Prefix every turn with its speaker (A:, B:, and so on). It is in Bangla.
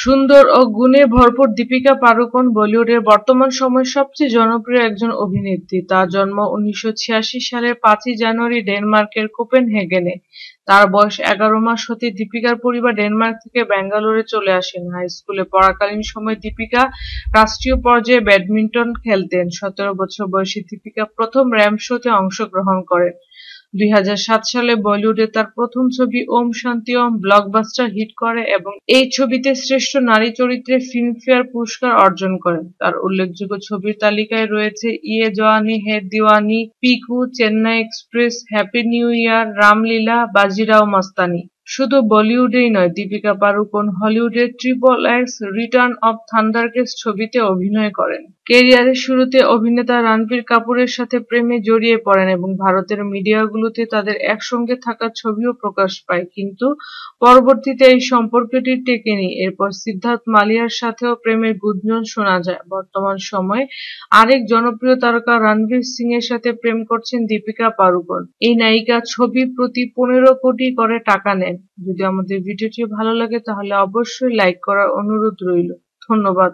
A: সুন্দর ও গুণে ভরপুর দীপিকা পাড়ুকোন বলিউডের বর্তমান সময়ের সবচেয়ে জনপ্রিয় একজন অভিনেত্রী। তার জন্ম ১৯৮৬ সালের ৫ই জানুয়ারি ডেনমার্কের কোপেনহেগেনে। তার বয়স ১১ মাস হতে দীপিকার পরিবার ডেনমার্ক থেকে ব্যাঙ্গালোরে চলে আসেন। হাই স্কুলে পড়াকালীন সময়ে দীপিকা রাষ্ট্রীয় পর্যায়ে ব্যাডমিন্টন খেলতেন। ১৭ বছর বয়সে দীপিকা প্রথম র্যাম্প শোতে অংশগ্রহণ করেন। ২০০৭ সালে বলিউডে তার প্রথম ছবি ওম শান্তি ওম ব্লকবাস্টার হিট করে এবং এই ছবিতে শ্রেষ্ঠ নারী চরিত্রে ফিল্মফেয়ার পুরস্কার অর্জন করেন। তার উল্লেখযোগ্য ছবির তালিকায় রয়েছে Yeh Jawaani Hai Deewani, Piku, Chennai Express, Happy New Year, Ramleela, Bajirao Mastani. শুধু বলিউডেই নয়, দীপিকা পাড়ুকোন হলিউডের ট্রিপল এক্স, রিটার্ন অব থান্ডারকেস ছবিতে অভিনয় করেন। ক্যারিয়ারের শুরুতে অভিনেতা রণবীর কাপুরের সাথে প্রেমে জড়িয়ে পড়েন এবং ভারতের মিডিয়াগুলোতে তাদের একসঙ্গে থাকার ছবিও প্রকাশ পায়, কিন্তু পরবর্তীতে এই সম্পর্কটি টেকেনি। এরপর সিদ্ধার্থ মালিয়ার সাথেও প্রেমের গুঞ্জন শোনা যায়। বর্তমান সময়ে আরেক জনপ্রিয় তারকা রণবীর সিং এর সাথে প্রেম করছেন দীপিকা পাড়ুকোন। এই নায়িকা ছবি প্রতি ১৫ কোটি করে টাকা নেন। যদি আমাদের ভিডিওটি ভালো লাগে তাহলে অবশ্যই লাইক করার অনুরোধ রইল। ধন্যবাদ।